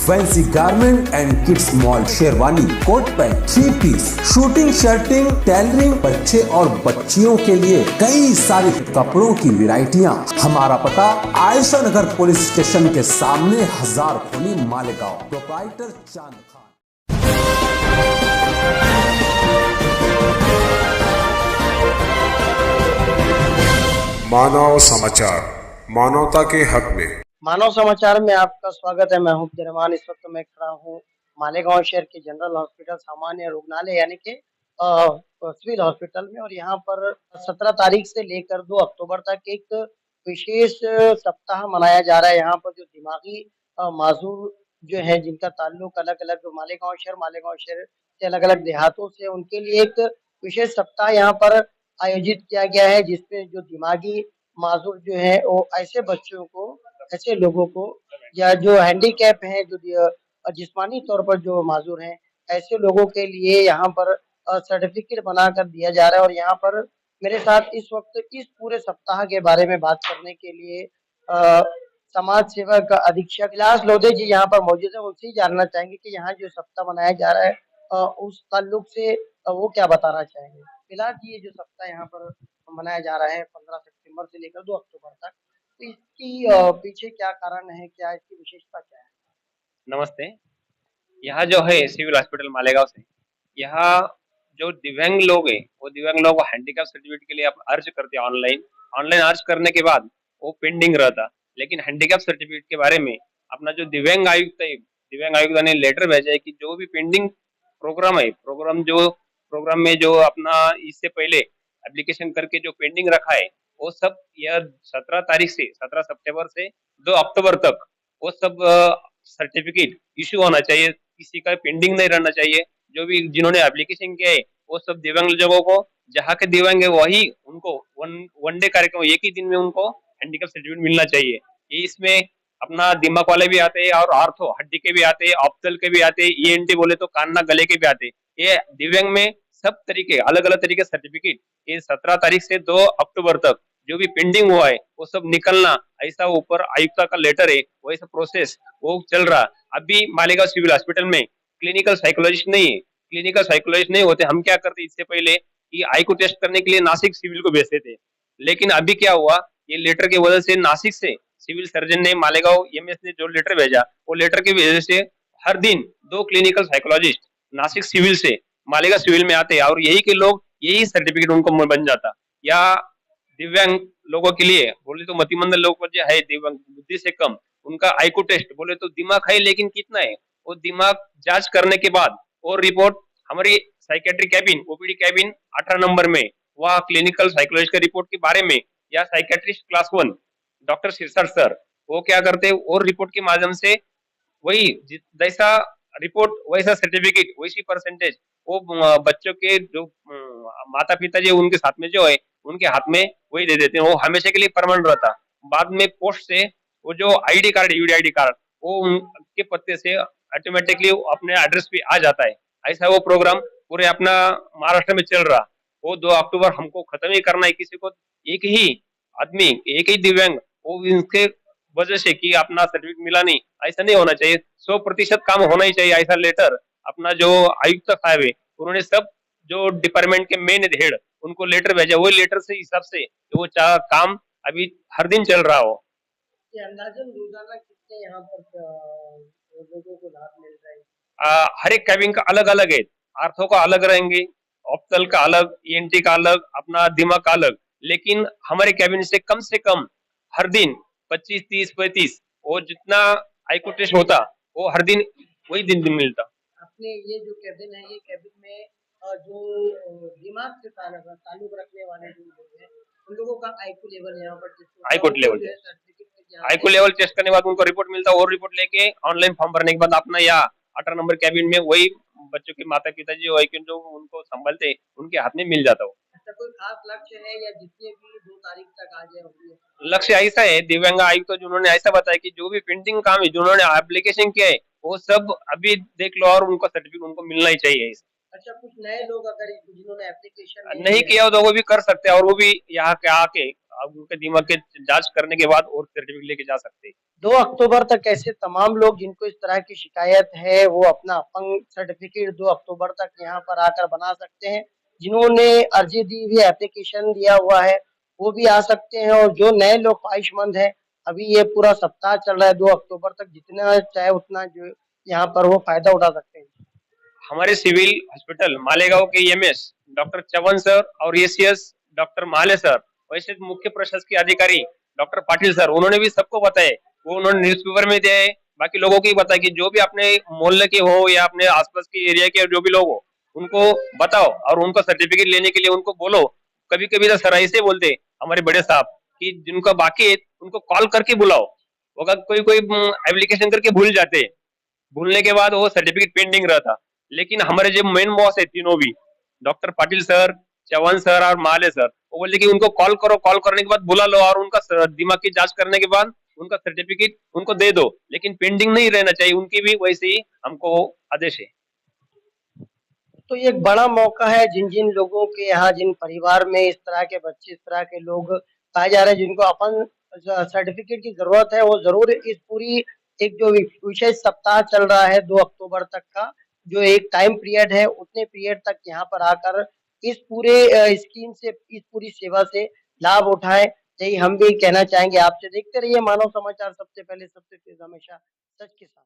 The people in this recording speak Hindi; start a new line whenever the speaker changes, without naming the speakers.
Fancy garment and kids mall, sherwani, coat pant, 3 piece, suiting, shirting, tailoring, बच्चे और बच्चियों के लिए कई सारे कपड़ों की वैरायटियां। हमारा पता आयशा नगर पुलिस स्टेशन के सामने, हजार खोली, मालेगांव। प्रोप्राइटर चांद खान।
मानव समाचार, मानवता के हक में।
मानव समाचार में आपका स्वागत है। मैं हूं अब्दुर्रहमान। इस वक्त मैं खड़ा हूं मालेगांव शहर के जनरल हॉस्पिटल सामान्य रुग्णालय यानी कि सिविल हॉस्पिटल में, और यहां पर 17 तारीख से लेकर 2 अक्टूबर तक एक विशेष सप्ताह मनाया जा रहा है। यहाँ पर जो दिमागी माजूर जो है, जिनका ताल्लुक अलग अलग मालेगांव शहर से अलग अलग देहातों से, उनके लिए एक विशेष सप्ताह यहाँ पर आयोजित किया गया है, जिसमें जो दिमागी माजूर जो है वो ऐसे बच्चों को, ऐसे लोगों को, या जो हैंडीकैप हैं, जो जिस्मानी तौर पर जो माजूर हैं, ऐसे लोगों के लिए यहाँ पर सर्टिफिकेट बनाकर दिया जा रहा है। और यहाँ पर मेरे साथ इस वक्त इस पूरे सप्ताह के बारे में बात करने के लिए समाज सेवक अधीक्षक विलास लोधे जी यहाँ पर मौजूद है। उनसे ही जानना चाहेंगे कि यहाँ जो सप्ताह मनाया जा रहा है उस ताल्लुक से वो क्या बताना चाहेंगे। विलास जी, ये जो सप्ताह यहाँ पर मनाया जा रहा है 15 सितंबर से लेकर 2 अक्टूबर तक, तो इसकी पीछे क्या कारण है, क्या इसकी विशेषता क्या है?
नमस्ते। यहाँ जो है सिविल हॉस्पिटल मालेगांव से, यहाँ जो दिव्यांग लोग हैं, वो दिव्यांग लोग हैंडीकैप सर्टिफिकेट के लिए आप अर्ज करते हैं ऑनलाइन अर्ज करने के बाद वो पेंडिंग रहता। लेकिन हैंडीकैप सर्टिफिकेट के बारे में अपना जो दिव्यांग आयुक्त है, दिव्यांग आयुक्त ने लेटर भेजा है कि जो भी पेंडिंग प्रोग्राम में जो अपना इससे पहले एप्लीकेशन करके जो पेंडिंग रखा है, वो सब यह 17 सितंबर से 2 अक्टूबर तक वो सब सर्टिफिकेट इशू होना चाहिए। किसी का पेंडिंग नहीं रहना चाहिए। जो भी जिन्होंने एप्लीकेशन किया है, वो सब दिव्यांग लोगों को, जहाँ के दिव्यांग है वही उनको वन डे कार्यक्रम, एक ही दिन में उनको हैंडीकैप सर्टिफिकेट मिलना चाहिए। ये इसमें अपना दिमाग वाले भी आते हैं और आर्थो हड्डी के भी आते हैं, ऑप्थल के भी आते हैं, ईएनटी बोले तो कान नाक गले के भी आते हैं। ये दिव्यांग में सब तरीके अलग अलग तरीके सर्टिफिकेट ये 17 तारीख से 2 अक्टूबर तक जो भी पेंडिंग हुआ है वो सब निकलना, ऐसा ऊपर आयुक्त का लेटर है, वैसा प्रोसेस वो चल रहा। अभी मालेगांव सिविल हॉस्पिटल में क्लिनिकल साइकोलॉजिस्ट नहीं है, क्लिनिकल साइकोलॉजिस्ट नहीं होते। हम क्या करते इससे पहले कि आई को टेस्ट करने के लिए नासिक सिविल को भेजते थे। लेकिन अभी क्या हुआ, ये लेटर की वजह से नासिक से सिविल सर्जन ने, मालेगांव एमएस ने जो लेटर भेजा, वो लेटर की वजह से हर दिन 2 क्लिनिकल साइकोलॉजिस्ट नासिक सिविल से मालेगांव सिविल में आते हैं, और यही के लोग यही सर्टिफिकेट उनको बन जाता। या दिव्यांग लोगों के लिए बोले तो मतिमंद लोग जो है, दिव्यांग बुद्धि से कम, उनका आईक्यू टेस्ट बोले तो दिमाग है लेकिन कितना है, वो दिमाग जांच करने के बाद और रिपोर्ट हमारी psychiatric cabin, OPD cabin 18 number में, वह क्लिनिकल साइकोलॉजी के रिपोर्ट के बारे में, या साइकेट्रिस्ट क्लास 1 डॉक्टर सिरसर सर, वो क्या करते हैं और रिपोर्ट के माध्यम से वही जैसा रिपोर्ट वैसा सर्टिफिकेट वैसी परसेंटेज वो बच्चों के जो माता पिता जो उनके साथ में जो है, उनके हाथ में वही दे देते हैं। वो हमेशा के लिए परमानेंट रहता। बाद में पोस्ट से वो जो आईडी कार्ड, यूडीआईडी कार्ड, वो उनके पत्ते से ऑटोमेटिकली अपने एड्रेस पे आ जाता है। ऐसा वो प्रोग्राम पूरे अपना महाराष्ट्र में चल रहा। वो 2 अक्टूबर हमको खत्म ही करना है। किसी को एक ही आदमी, एक ही दिव्यांग वो इनके वजह से कि अपना सर्टिफिकेट मिला नहीं, ऐसा नहीं होना चाहिए। 100% काम होना ही चाहिए। ऐसा लेटर अपना जो आयुक्त साहब है, उन्होंने सब जो डिपार्टमेंट के मेन हेड उनको लेटर भेजा, वही लेटर से हिसाब से वो काम अभी हर दिन चल रहा हो।
ये अंदाजन रोजाना कितने यहाँ पर लोगों को लाभ मिल रहा है?
हर एक कैबिन का अलग अलग है। आर्थो का अलग रहेंगे, ऑप्थल का अलग, ईएनटी का अलग, अपना दिमाग का अलग। लेकिन हमारे कैबिन से कम हर दिन 25, 30, 35 वो जितना आईक्यू टेस्ट होता वो हर दिन वही दिन मिलता।
आपने ये जो कैबिन है, ये कैबिन में जो दिमाग से ताल्लुक रखने वाले जो लोग हैं, उन लोगों का आईक्यू लेवल यहाँ पर
आईक्यू लेवल टेस्ट करने के बाद उनको रिपोर्ट मिलता, और रिपोर्ट लेके ऑनलाइन फॉर्म भरने के बाद अपना या 18 नंबर कैबिन में वही बच्चों के माता पिता जो जो उनको संभालते उनके हाथ में मिल जाता हो।
अच्छा, कोई खास लक्ष्य है या जितने भी 2 तारीख तक आ जाए होंगे?
लक्ष्य ऐसा है, दिव्यांग आयुक्त तो जिन्होंने ऐसा बताया कि जो भी पेंटिंग काम है, जिन्होंने एप्लीकेशन किया है, वो सब अभी देख लो और उनका सर्टिफिकेट उनको मिलना ही चाहिए।
अच्छा, कुछ नए लोग अगर जिन्होंने एप्लीकेशन
नहीं किया हो तो वो भी कर सकते हैं, और वो भी यहाँ के आके आप उनके दिमाग के जांच करने के बाद और सर्टिफिकेट लेके जा सकते हैं।
2 अक्टूबर तक ऐसे तमाम लोग जिनको इस तरह की शिकायत है, वो अपना अपंग सर्टिफिकेट 2 अक्टूबर तक यहाँ पर आकर बना सकते हैं। जिन्होंने अर्जी दी हुई है, एप्लीकेशन दिया हुआ है, वो भी आ सकते हैं और जो नए लोग ख्वाहिशमंद हैं, अभी ये पूरा सप्ताह चल रहा है 2 अक्टूबर तक, जितना चाहे उतना जो यहाँ पर वो फ़ायदा उठा सकते हैं।
हमारे सिविल हॉस्पिटल मालेगांव के ईएमएस डॉक्टर चवन सर और एसीएस डॉक्टर माले सर, वैसे मुख्य प्रशासकीय अधिकारी डॉक्टर पाटिल सर, उन्होंने भी सबको बताया। वो उन्होंने न्यूज़पेपर में दिया है, बाकी लोगों को भी बताया कि जो भी अपने मोहल्ले के हो या अपने आसपास के एरिया के जो भी लोग हो, उनको बताओ और उनको सर्टिफिकेट लेने के लिए उनको बोलो। कभी कभी तो सर ऐसे बोलते हमारे बड़े साहब कि जिनका बाकी है उनको कॉल करके बुलाओ। वो अगर कोई कोई एप्लीकेशन करके भूल जाते हैं, भूलने के बाद वो सर्टिफिकेट पेंडिंग रहता। लेकिन हमारे जो मेन बॉस है तीनों भी, doctor Patil sir, Chauhan sir और माले सर, वो बोलते कि उनको कॉल करो, कॉल करने के बाद बुला लो और उनका दिमाग की जांच करने के बाद उनका सर्टिफिकेट उनको दे दो, लेकिन पेंडिंग नहीं रहना चाहिए। उनकी भी वैसे ही हमको आदेश है।
तो ये एक बड़ा मौका है जिन-जिन लोगों के यहाँ जिन परिवार में इस तरह के बच्चे, इस तरह के लोग पाए जा रहे हैं जिनको अपन सर्टिफिकेट की ज़रूरत है, वो ज़रूर इस पूरी एक जो विशेष सप्ताह चल रहा है 2 अक्टूबर तक का, जो एक टाइम पीरियड है, उतने पीरियड तक यहाँ पर आकर इस पूरे स्कीम से, इस पूरी सेवा से लाभ उठाएँ। यही हम भी कहना चाहेंगे आपसे। देखते रहिए मानव समाचार, सबसे पहले, सबसे तेज़, हमेशा सच के साथ।